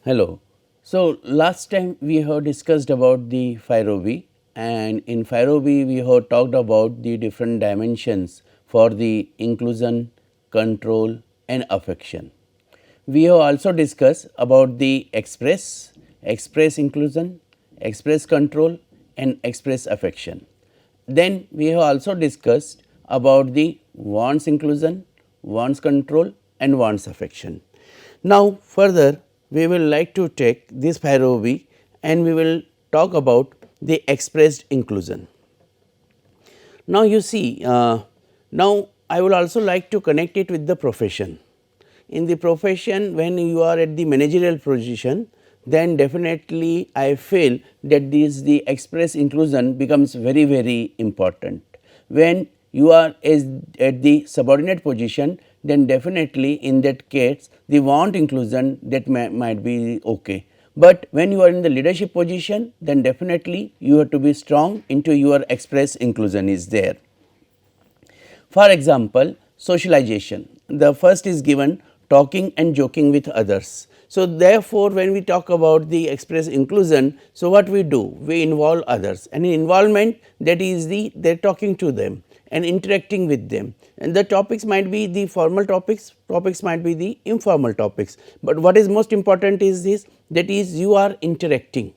Hello. So, last time we have discussed about the FIRO-B, and in FIRO-B we have talked about the different dimensions for the inclusion, control and affection. We have also discussed about the express inclusion, express control and express affection. Then we have also discussed about the wants inclusion, wants control and wants affection. Now further we will like to take this FIRO-B and we will talk about the expressed inclusion. Now you see, now I would also like to connect it with the profession. In the profession, when you are at the managerial position, then definitely I feel that this the express inclusion becomes very important. When you are at the subordinate position, then definitely in that case the want inclusion that might be okay. But when you are in the leadership position, then definitely you have to be strong into your express inclusion is there. For example, socialization, the first is given talking and joking with others. So, therefore, when we talk about the express inclusion, so what we do? We involve others, and in involvement, that is the they are talking to them and interacting with them, and the topics might be the formal topics might be the informal topics, but what is most important is this, that is you are interacting.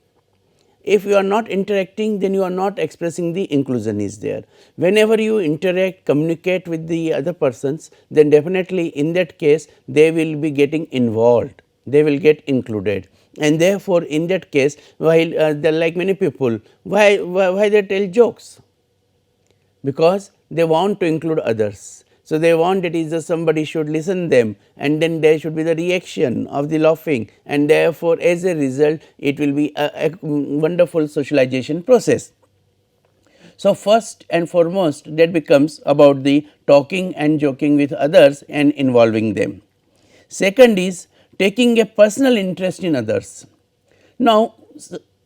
If you are not interacting, then you are not expressing the inclusion is there. Whenever you interact, communicate with the other persons, then definitely in that case they will be getting involved, they will get included, and therefore in that case, while like many people, why they tell jokes? Because they want to include others. So, they want that is somebody should listen them, and then there should be the reaction of the laughing, and therefore, as a result it will be a wonderful socialization process. So, first and foremost that becomes about the talking and joking with others and involving them. Second is taking a personal interest in others. Now,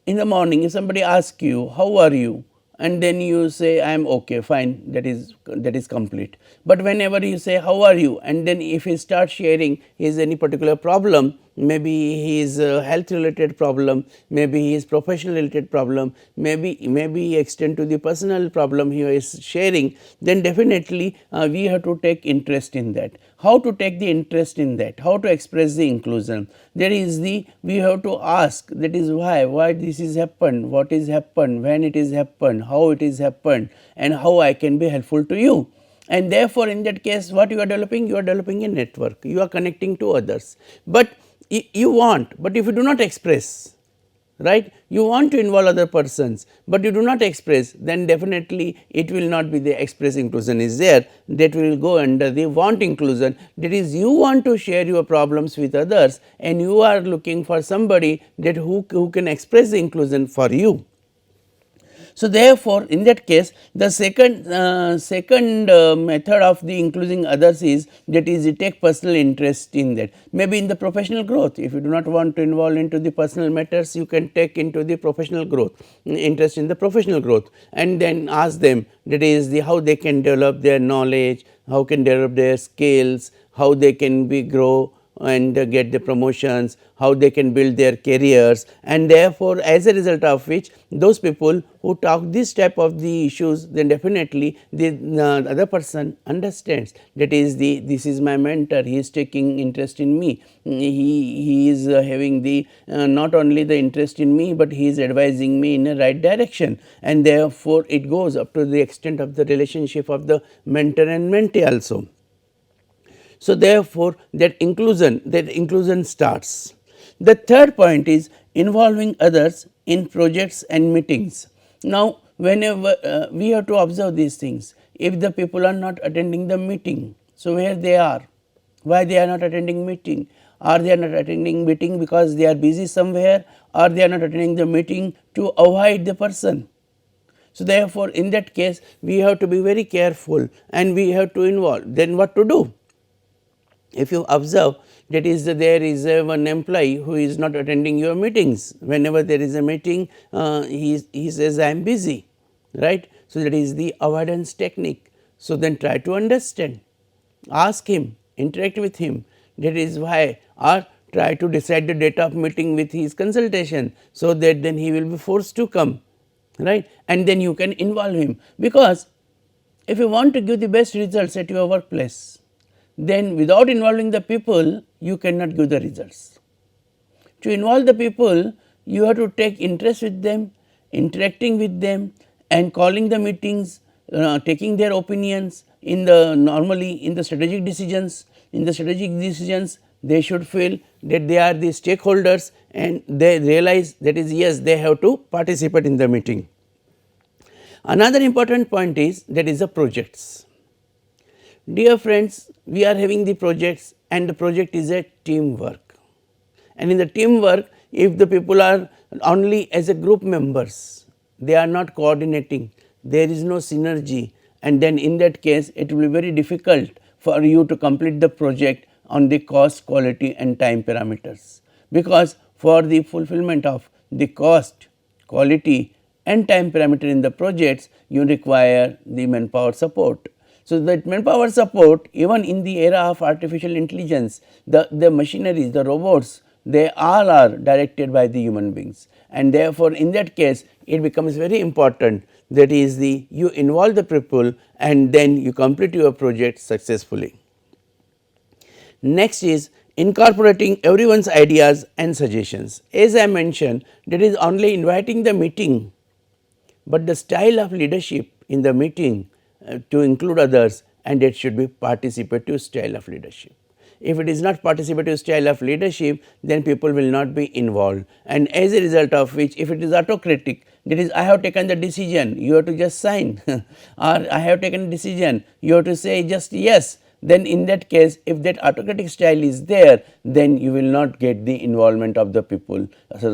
in the morning if somebody asks you how are you, and then you say I am okay, fine, that is complete. But whenever you say how are you, and then if he starts sharing his any particular problem, maybe his health related problem, maybe his professional related problem, maybe extend to the personal problem he is sharing, then definitely we have to take interest in that. How to take the interest in that? How to express the inclusion? There is the we have to ask, that is why this is happened, what is happened, when it is happened, how it is happened, and how I can be helpful to you. And therefore, in that case what you are developing? You are developing a network, you are connecting to others. But you want, but if you do not express, right, you want to involve other persons, but you do not express, then definitely it will not be the express inclusion is there, that will go under the want inclusion. That is, you want to share your problems with others, and you are looking for somebody that who can express the inclusion for you. So, therefore, in that case the second method of the including others is, that is you take personal interest in that. Maybe in the professional growth, if you do not want to involve into the personal matters, you can take into the professional growth, interest in the professional growth, and then ask them, that is the how they can develop their knowledge, how can develop their skills, how they can be grow and get the promotions, how they can build their careers, and therefore, as a result of which those people who talk this type of the issues, then definitely the other person understands, that is the this is my mentor, he is taking interest in me, he is having the not only the interest in me, but he is advising me in a right direction, and therefore it goes up to the extent of the relationship of the mentor and mentee also. So, therefore, that inclusion starts. The third point is involving others in projects and meetings. Now, whenever we have to observe these things, if the people are not attending the meeting, so where they are, why they are not attending meeting, or they are not attending meeting because they are busy somewhere, or they are not attending the meeting to avoid the person. So, therefore, in that case we have to be very careful and we have to involve. Then what to do? If you observe, that is there is one employee who is not attending your meetings, whenever there is a meeting he says I am busy, right. So, that is the avoidance technique. So, then try to understand, ask him, interact with him, that is why, or try to decide the date of meeting with his consultation, so that then he will be forced to come, right, and then you can involve him. Because if you want to give the best results at your workplace, then without involving the people you cannot give the results. To involve the people, you have to take interest with them, interacting with them and calling the meetings, taking their opinions in the normally in the strategic decisions. In the strategic decisions, they should feel that they are the stakeholders and they realize that is yes, they have to participate in the meeting. Another important point is that is the projects. Dear friends, we are having the projects and the project is a teamwork, and in the teamwork if the people are only as a group members, they are not coordinating, there is no synergy, and then in that case it will be very difficult for you to complete the project on the cost, quality and time parameters. Because for the fulfillment of the cost, quality and time parameter in the projects, you require the manpower support. So, that manpower support, even in the era of artificial intelligence, the machineries, the robots, they all are directed by the human beings, and therefore, in that case it becomes very important, that is the you involve the people and then you complete your project successfully. Next is incorporating everyone's ideas and suggestions. As I mentioned, that is only inviting the meeting, but the style of leadership in the meeting to include others, and it should be participative style of leadership. If it is not participative style of leadership, then people will not be involved, and as a result of which, if it is autocratic, that is I have taken the decision, you have to just sign or I have taken a decision, you have to say just yes, then in that case if that autocratic style is there, then you will not get the involvement of the people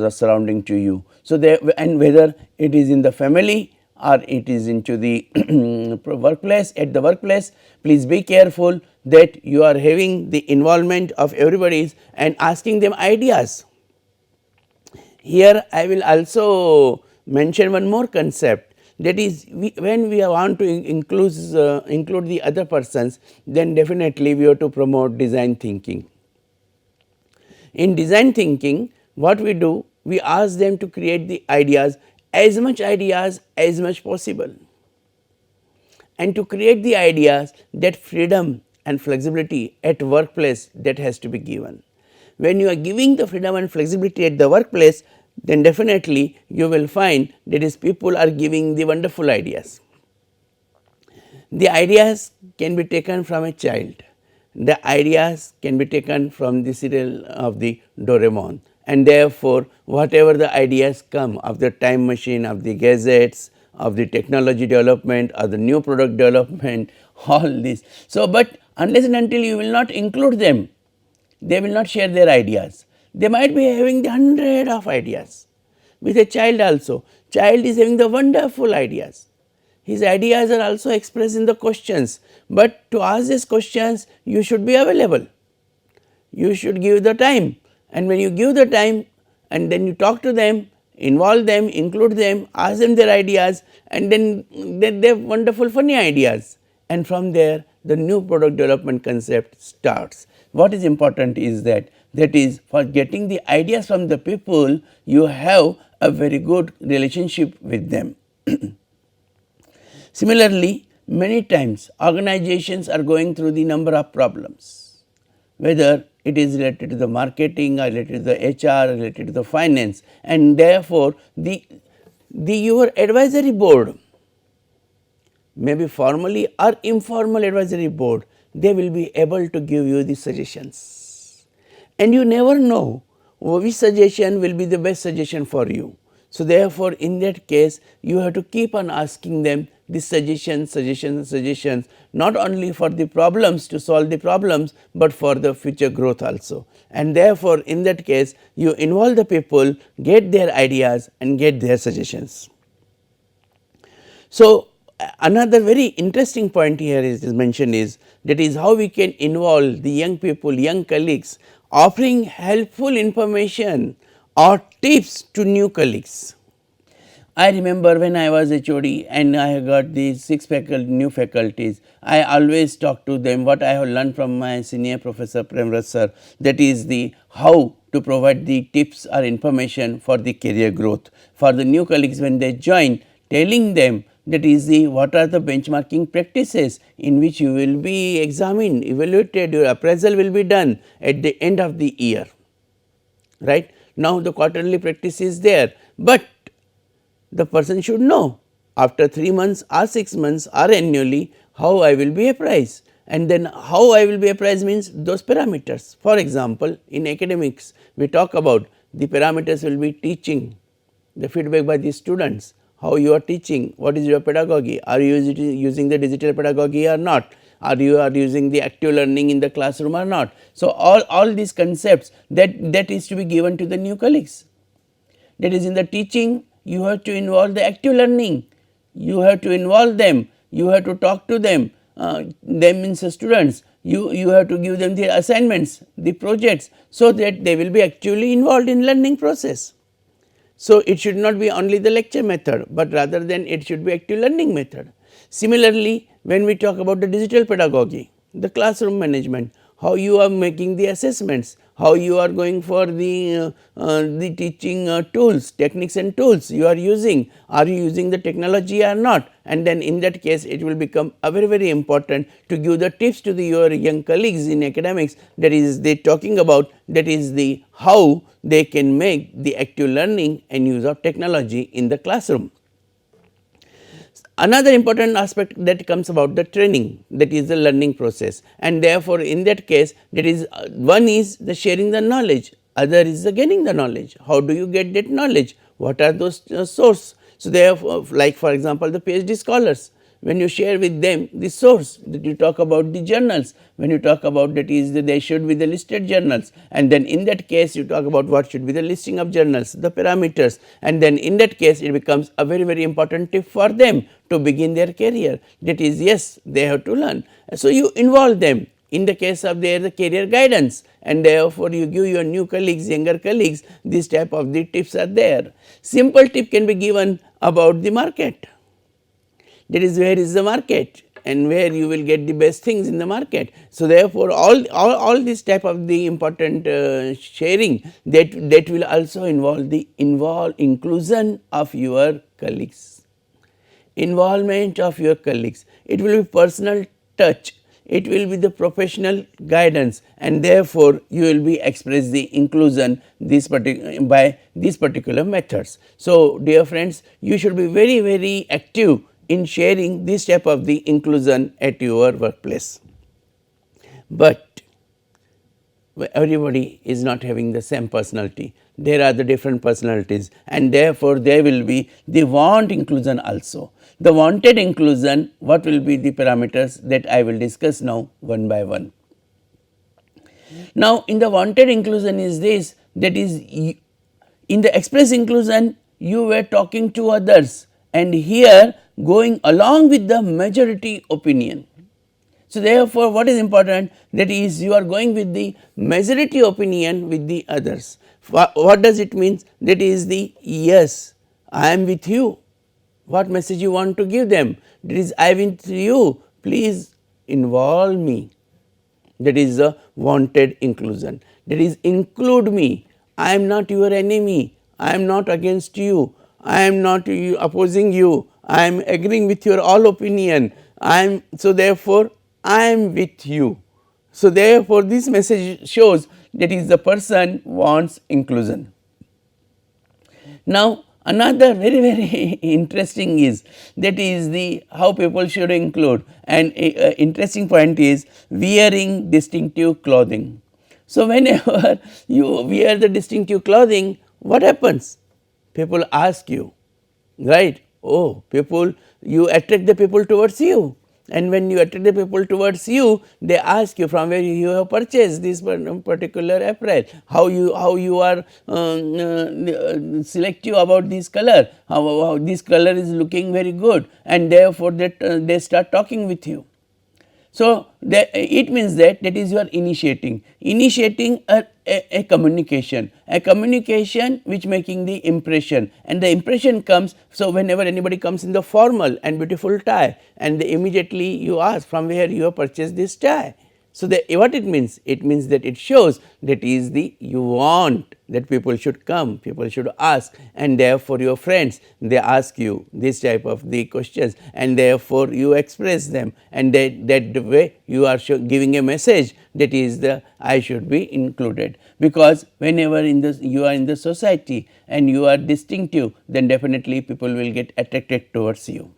surrounding to you. So, and whether it is in the family or it is into the workplace, at the workplace, please be careful that you are having the involvement of everybody and asking them ideas. Here I will also mention one more concept, that is when we want to include the other persons, then definitely we have to promote design thinking. In design thinking, what we do, we ask them to create the ideas as much possible, and to create the ideas, that freedom and flexibility at workplace, that has to be given. When you are giving the freedom and flexibility at the workplace, then definitely you will find that is people are giving the wonderful ideas. The ideas can be taken from a child, the ideas can be taken from the serial of the Doraemon, and therefore, whatever the ideas come of the time machine, of the gadgets, of the technology development or the new product development, all this. So, but unless and until you will not include them, they will not share their ideas. They might be having the 100 of ideas. With a child also, child is having the wonderful ideas. His ideas are also expressed in the questions, but to ask these questions you should be available, you should give the time, and when you give the time and then you talk to them, involve them, include them, ask them their ideas, and then they have wonderful funny ideas, and from there the new product development concept starts. What is important is that is for getting the ideas from the people, you have a very good relationship with them. Similarly, many times organizations are going through the number of problems, whether it is related to the marketing or related to the HR, related to the finance, and therefore, the your advisory board, maybe formally or informal advisory board, they will be able to give you the suggestions, and you never know which suggestion will be the best suggestion for you. So, therefore, in that case you have to keep on asking them the suggestions, not only for the problems to solve the problems, but for the future growth also, and therefore, in that case you involve the people, get their ideas and get their suggestions. So, another very interesting point here is mentioned is that is how we can involve the young people, young colleagues, offering helpful information or tips to new colleagues. I remember when I was HOD and I got these 6 new faculties, I always talk to them what I have learned from my senior professor Premraj sir, that is the how to provide the tips or information for the career growth for the new colleagues when they join, telling them that is the what are the benchmarking practices in which you will be examined, evaluated, your appraisal will be done at the end of the year, right. Now the quarterly practice is there, but the person should know after 3 months or 6 months or annually how I will be appraised, and then how I will be appraised means those parameters. For example, in academics we talk about the parameters will be teaching, the feedback by the students, how you are teaching, what is your pedagogy, are you using the digital pedagogy or not, are you using the active learning in the classroom or not. So, all these concepts that is to be given to the new colleagues. That is, in the teaching you have to involve the active learning, you have to involve them, you have to talk to them, means the students, you have to give them the assignments, the projects, so that they will be actually involved in learning process. So, it should not be only the lecture method, but rather than it should be active learning method. Similarly, when we talk about the digital pedagogy, the classroom management, how you are making the assessments, how you are going for the teaching tools, techniques and tools you are using, are you using the technology or not, and then in that case it will become a very important to give the tips to your young colleagues in academics, that is they talking about, that is the how they can make the active learning and use of technology in the classroom. Another important aspect that comes about the training, that is the learning process, and therefore, in that case that is one is the sharing the knowledge, other is the gaining the knowledge. How do you get that knowledge? What are those source? So, therefore, like for example, the PhD scholars, when you share with them the source, that you talk about the journals, when you talk about that is they should be the listed journals, and then in that case you talk about what should be the listing of journals, the parameters, and then in that case it becomes a very important tip for them to begin their career, that is yes, they have to learn. So, you involve them in the case of their career guidance, and therefore, you give your new colleagues, younger colleagues, this type of the tips are there. Simple tip can be given about the market, that is where is the market and where you will get the best things in the market. So, therefore, all this type of the important sharing that will also involve inclusion of your colleagues, involvement of your colleagues. It will be personal touch, it will be the professional guidance, and therefore, you will be express the inclusion by these particular methods. So, dear friends, you should be very active in sharing this type of the inclusion at your workplace. But everybody is not having the same personality, there are the different personalities, and therefore, there will be the want inclusion also. The wanted inclusion, what will be the parameters that I will discuss now one by one. Now, in the wanted inclusion is this, that is in the express inclusion you were talking to others, and here going along with the majority opinion. So, therefore, what is important, that is you are going with the majority opinion with the others. What does it mean? That is the yes, I am with you. What message you want to give them? That is I am with you, please involve me. That is the wanted inclusion. That is include me. I am not your enemy. I am not against you. I am not opposing you. I am agreeing with your all opinion. So, therefore, I am with you. So, therefore, this message shows that is the person wants inclusion. Now, another very interesting is that is the how people should include, and interesting point is wearing distinctive clothing. So, whenever you wear the distinctive clothing, what happens? People ask you, right? Oh, people, you attract the people towards you, and when you attract the people towards you, they ask you from where you have purchased this particular apparel, how you are selective about this color, how this color is looking very good, and therefore that they start talking with you. So, it means that is you are initiating a communication, which making the impression, and the impression comes. So, whenever anybody comes in the formal and beautiful tie, and immediately you ask from where you have purchased this tie. So, what it means? It means that it shows that is the you want that people should come, people should ask, and therefore your friends they ask you this type of the questions, and therefore you express them, and that way you are giving a message that is the I should be included, because whenever in this you are in the society and you are distinctive, then definitely people will get attracted towards you.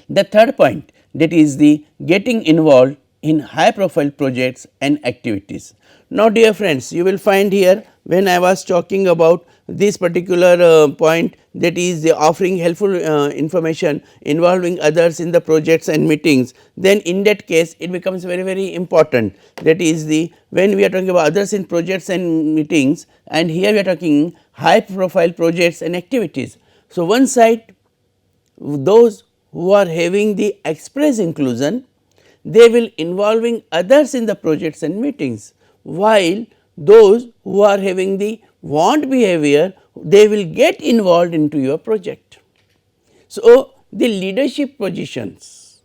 The third point, that is the getting involved in high profile projects and activities. Now, dear friends, you will find here when I was talking about this particular point, that is the offering helpful information involving others in the projects and meetings, then in that case it becomes very important. That is the when we are talking about others in projects and meetings, and here we are talking high profile projects and activities. So, one side those who are having the express inclusion, they will involving others in the projects and meetings, while those who are having the want behavior, they will get involved into your project. So, the leadership positions,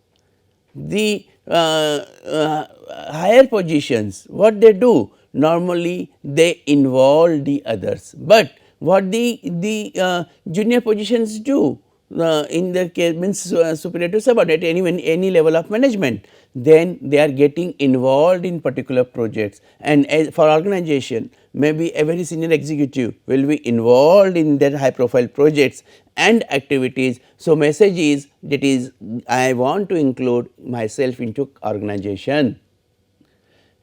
the higher positions, what they do normally they involve the others, but what the junior positions do in the case means superior to subordinate any level of management, then they are getting involved in particular projects, and as for organization maybe a very senior executive will be involved in their high profile projects and activities. So, message is that is I want to include myself into organization.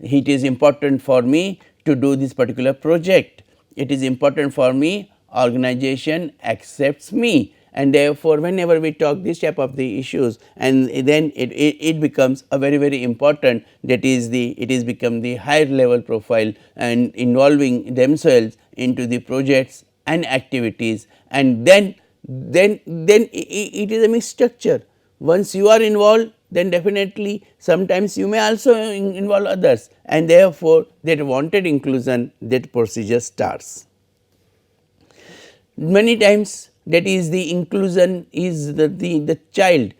It is important for me to do this particular project. It is important for me, organization accepts me, and therefore, whenever we talk this type of the issues, and then it becomes a very important, that is the it is become the higher level profile and involving themselves into the projects and activities, and then it is a mixed structure. Once you are involved, then definitely sometimes you may also involve others, and therefore, that wanted inclusion, that procedure starts. Many times that is the inclusion is the child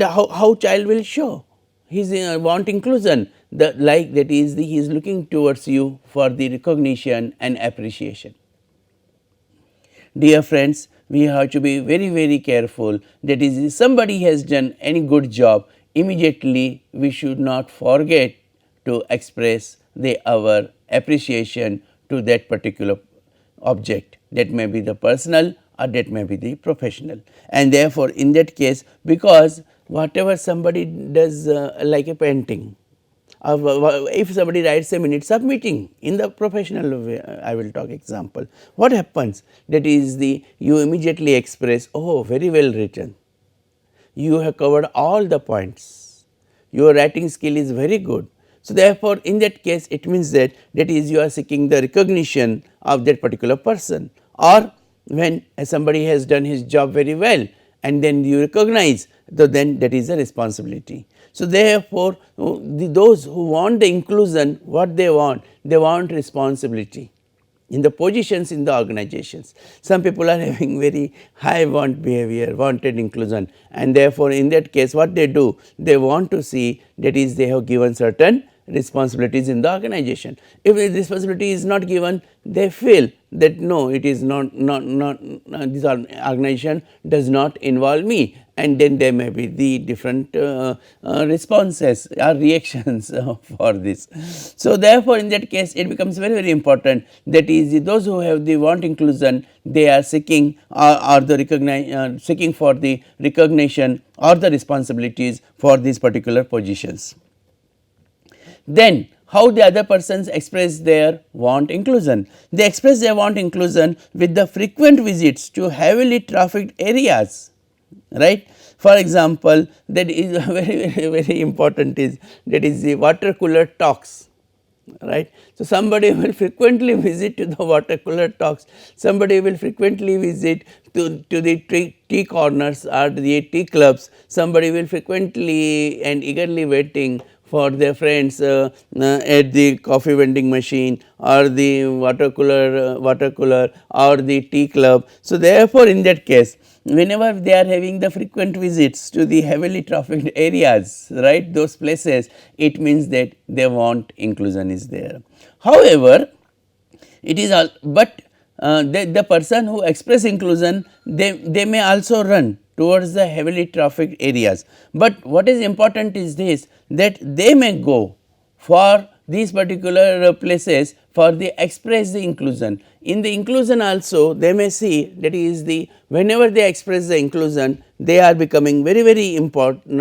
how child will show his want inclusion, the like that is the he is looking towards you for the recognition and appreciation. Dear friends, we have to be very careful, that is if somebody has done any good job, immediately we should not forget to express our appreciation to that particular object, that may be the personal or that may be the professional. And therefore, in that case, because whatever somebody does like a painting, if somebody writes a minutes of meeting in the professional way, I will talk example, what happens, that is the you immediately express, oh very well written, you have covered all the points, your writing skill is very good. So, therefore, in that case it means that is you are seeking the recognition of that particular person, or when somebody has done his job very well and then you recognize, then that is a responsibility. So, therefore, those who want the inclusion, what they want responsibility in the positions in the organizations. Some people are having very high want behavior, wanted inclusion, and therefore, in that case what they do, they want to see that is they have given certain responsibilities in the organization. If the responsibility is not given, they feel that no, it is not this organization does not involve me, and then there may be the different responses or reactions for this. So, therefore, in that case it becomes very important, that is those who have the want inclusion, they are seeking or the seeking for the recognition or the responsibilities for these particular positions. Then how the other persons express their want inclusion? They express their want inclusion with the frequent visits to heavily trafficked areas, right. For example, that is very important is that is the water cooler talks. right. So, somebody will frequently visit to the water cooler talks, somebody will frequently visit to the tea corners or the tea clubs, somebody will frequently and eagerly waiting for their friends at the coffee vending machine or the water cooler or the tea club. So, therefore, in that case, whenever they are having the frequent visits to the heavily trafficked areas, right, those places, it means that they want inclusion is there. However, it is all, but the person who express inclusion, they may also run towards the heavily trafficked areas, but what is important is this, that they may go for these particular places for the express the inclusion. In the inclusion also they may see that is the, whenever they express the inclusion, they are becoming very important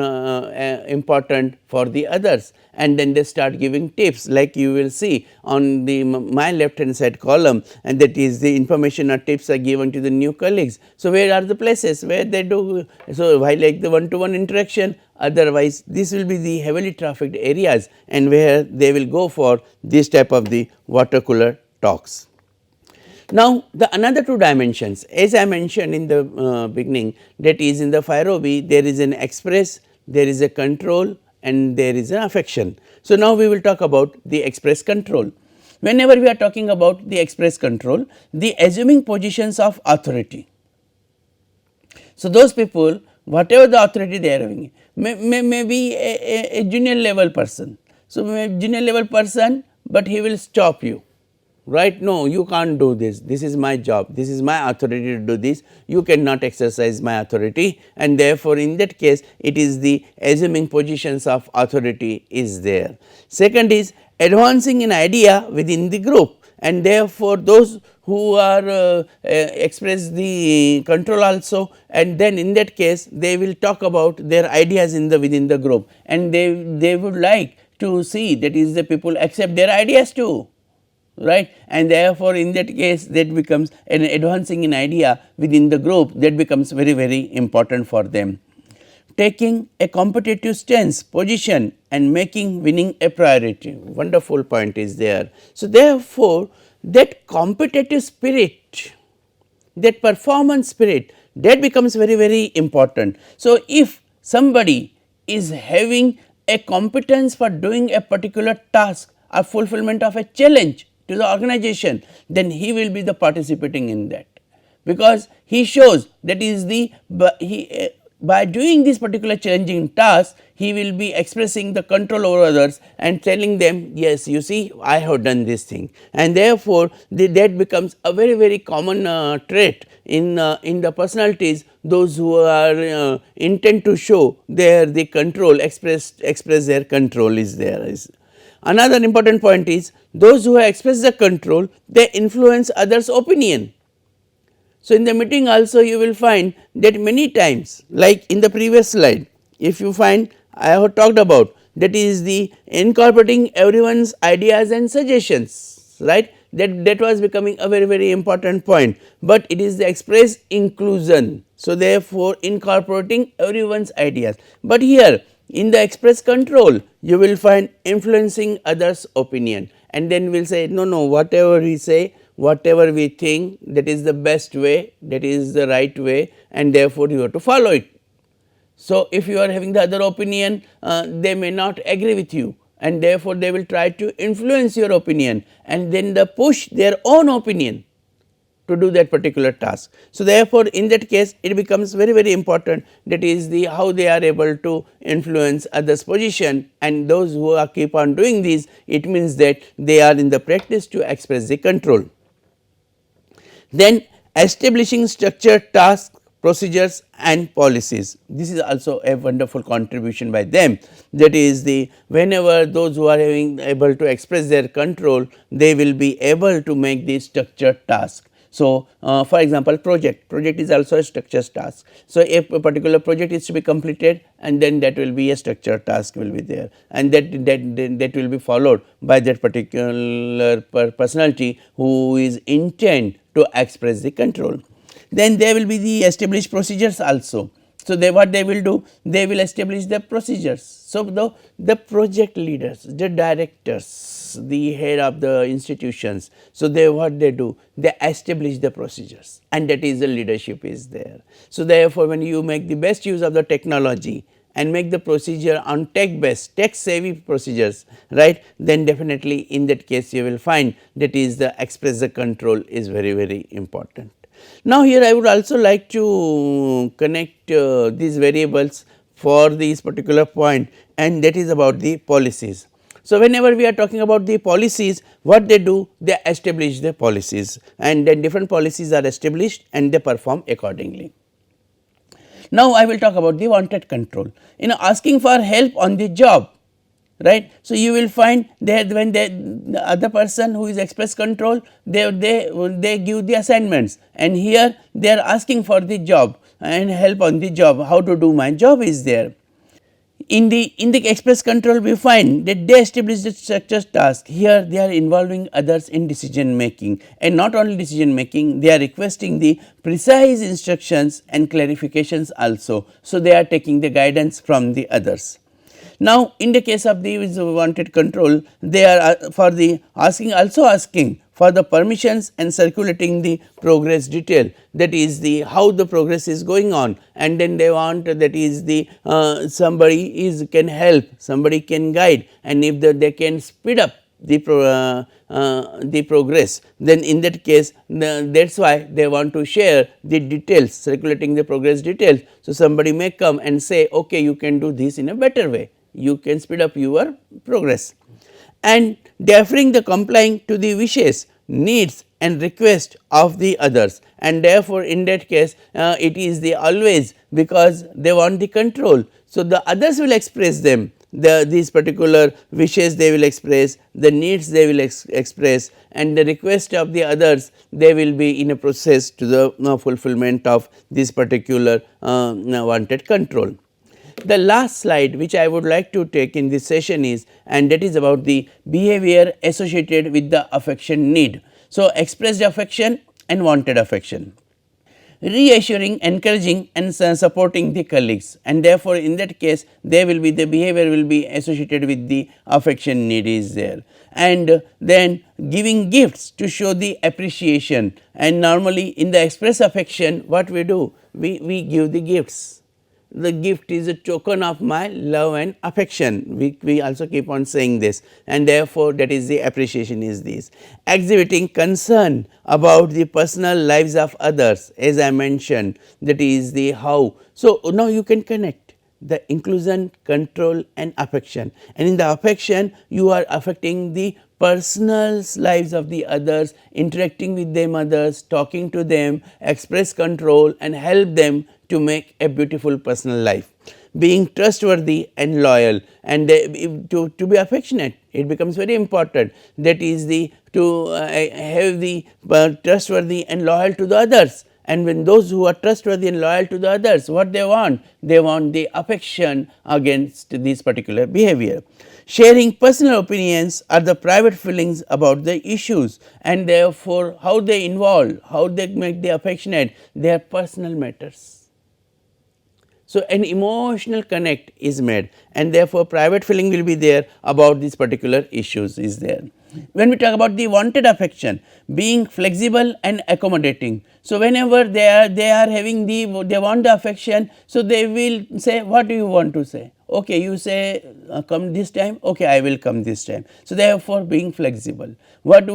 for the others, and then they start giving tips, like you will see on the my left hand side column, and that is the information or tips are given to the new colleagues. So, where are the places where they do, so why like the one to one interaction, otherwise this will be the heavily trafficked areas and where they will go for this type of the water cooler talks. Now, the another two dimensions, as I mentioned in the beginning, that is in the FIRO-B there is an express, there is a control and there is an affection. So, now we will talk about the express control. Whenever we are talking about the express control, the assuming positions of authority. So, those people, whatever the authority they are having, may be a junior level person. So, junior level person, but he will stop you, right. No, you can't do this, this is my job, this is my authority to do this, you cannot exercise my authority, and therefore, in that case it is the assuming positions of authority is there. Second is advancing an idea within the group, and therefore, those who are express the control also, and then in that case they will talk about their ideas in the within the group, and they would like to see that is the people accept their ideas too, right, and therefore, in that case that becomes an advancing an idea within the group, that becomes very important for them. Taking a competitive stance, position and making winning a priority, wonderful point is there. So, therefore, that competitive spirit, that performance spirit, that becomes very important. So, if somebody is having a competence for doing a particular task or fulfillment of a challenge to the organization, then he will be the participating in that, because he shows that is the by doing this particular challenging task, he will be expressing the control over others and telling them, yes, you see I have done this thing, and therefore, that becomes a very common trait in the personalities, those who are intent to show their the control, express their control is there. Another important point is those who express the control, they influence others' opinion. So, in the meeting also you will find that many times, like in the previous slide, if you find I have talked about, that is the incorporating everyone's ideas and suggestions, right, that was becoming a very important point, but it is the express inclusion. So, therefore, incorporating everyone's ideas, but here in the express control you will find influencing others' opinion, and then we will say no, whatever we say, whatever we think, that is the best way, that is the right way, and therefore, you have to follow it. So, if you are having the other opinion, they may not agree with you, and therefore, they will try to influence your opinion, and then they push their own opinion to do that particular task. So, therefore, in that case it becomes very important, that is the how they are able to influence others' position, and those who are keep on doing this, it means that they are in the practice to express the control. Then establishing structured tasks, procedures and policies, this is also a wonderful contribution by them, that is the whenever those who are having able to express their control, they will be able to make the structured task. So, for example, project is also a structured task. So, if a particular project is to be completed, and then that will be a structured task will be there, and that will be followed by that particular personality who is intent to express the control. Then there will be the established procedures also. So, they what they will do, they will establish the procedures. So, the project leaders, the directors, the head of the institutions, so they what they do, they establish the procedures, and that is the leadership is there. So, therefore, when you make the best use of the technology and make the procedure on tech based, tech savvy procedures, right, then definitely in that case you will find that is the express the control is very, very important. Now, here I would also like to connect these variables for this particular point, and that is about the policies. So, whenever we are talking about the policies, what they do, they establish the policies, and then different policies are established and they perform accordingly. Now, I will talk about the wanted control, asking for help on the job, right. So, you will find that when the other person who is express control, they give the assignments, and here they are asking for the job and help on the job, how to do my job is there. In the express control, we find that they establish the structured task. Here they are involving others in decision making, and not only decision making, they are requesting the precise instructions and clarifications also. So, they are taking the guidance from the others. Now, in the case of the wanted control, they are for the asking for the permissions and circulating the progress detail, that is the how the progress is going on, and then they want that is the somebody is can help, somebody can guide, and if they can speed up the progress, then in that case that is why they want to share the details, circulating the progress details. So, somebody may come and say, okay, you can do this in a better way, you can speed up your progress, and deferring the complying to the wishes, needs and request of the others, and therefore, in that case it is the always, because they want the control. So, the others will express them, these particular wishes they will express, the needs they will express, and the request of the others, they will be in a process to the fulfillment of this particular wanted control. The last slide which I would like to take in this session is, and that is about the behavior associated with the affection need. So, expressed affection and wanted affection, reassuring, encouraging and supporting the colleagues, and therefore, in that case there will be the behavior will be associated with the affection need is there, and then giving gifts to show the appreciation, and normally in the express affection what we do, we give the gifts. The gift is a token of my love and affection, we also keep on saying this, and therefore, that is the appreciation is this. Exhibiting concern about the personal lives of others, as I mentioned, that is the how. So, now you can connect the inclusion, control and affection, and in the affection you are affecting the personal lives of the others, interacting with them others, talking to them, express control and help them to make a beautiful personal life. Being trustworthy and loyal, and to be affectionate, it becomes very important, that is the to have the trustworthy and loyal to the others. And when those who are trustworthy and loyal to the others, what they want the affection against this particular behavior. Sharing personal opinions or the private feelings about the issues, and therefore, how they involve, how they make the affectionate, they are personal matters. So, an emotional connect is made, and therefore, private feeling will be there about these particular issues is there. When we talk about the wanted affection, being flexible and accommodating. So, whenever they are having they want the affection, so they will say, what do you want to say? Okay, you say come this time, okay, I will come this time. So, therefore, being flexible. What do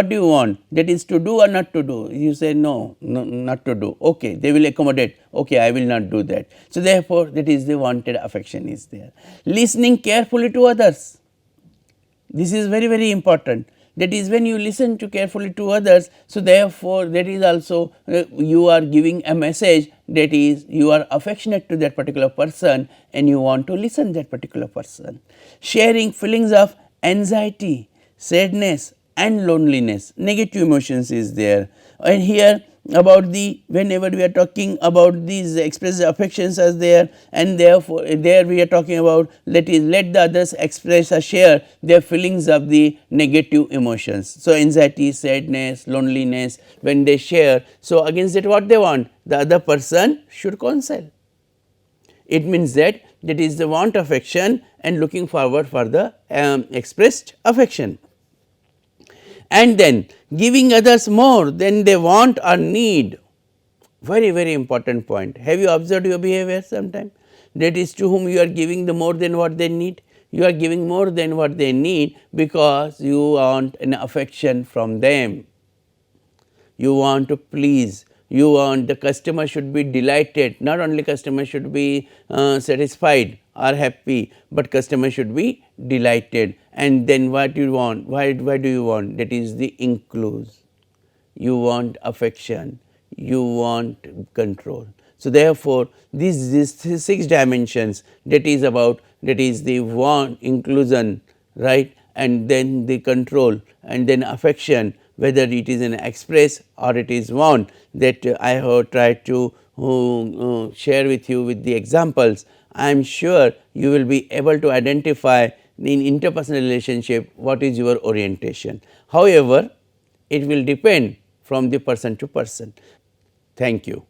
you want, that is to do or not to do? You say no, not to do, okay, they will accommodate, okay, I will not do that. So, therefore, that is the wanted affection is there. Listening carefully to others. This is very, very important, that is when you listen to carefully to others. So, therefore, that is also you are giving a message, that is you are affectionate to that particular person and you want to listen that particular person. Sharing feelings of anxiety, sadness and loneliness, negative emotions is there, and here about the whenever we are talking about these expressed affections as there, and therefore, there we are talking about let the others express or share their feelings of the negative emotions. So, anxiety, sadness, loneliness, when they share, so against it what they want, the other person should counsel. It means that is the want affection and looking forward for the expressed affection. And then giving others more than they want or need, very very important point. Have you observed your behavior sometime? That is, to whom you are giving the more than what they need, you are giving more than what they need because you want an affection from them, you want to please, you want the customer should be delighted, not only customer should be satisfied or happy, but customer should be delighted. And then what you want, why do you want, that is the include, you want affection, you want control. So, therefore, these 6 dimensions, that is about, that is the want, inclusion, right, and then the control, and then affection, whether it is an express or it is want, that I have tried to share with you with the examples. I am sure you will be able to identify in interpersonal relationship what is your orientation. However, it will depend from the person to person. Thank you.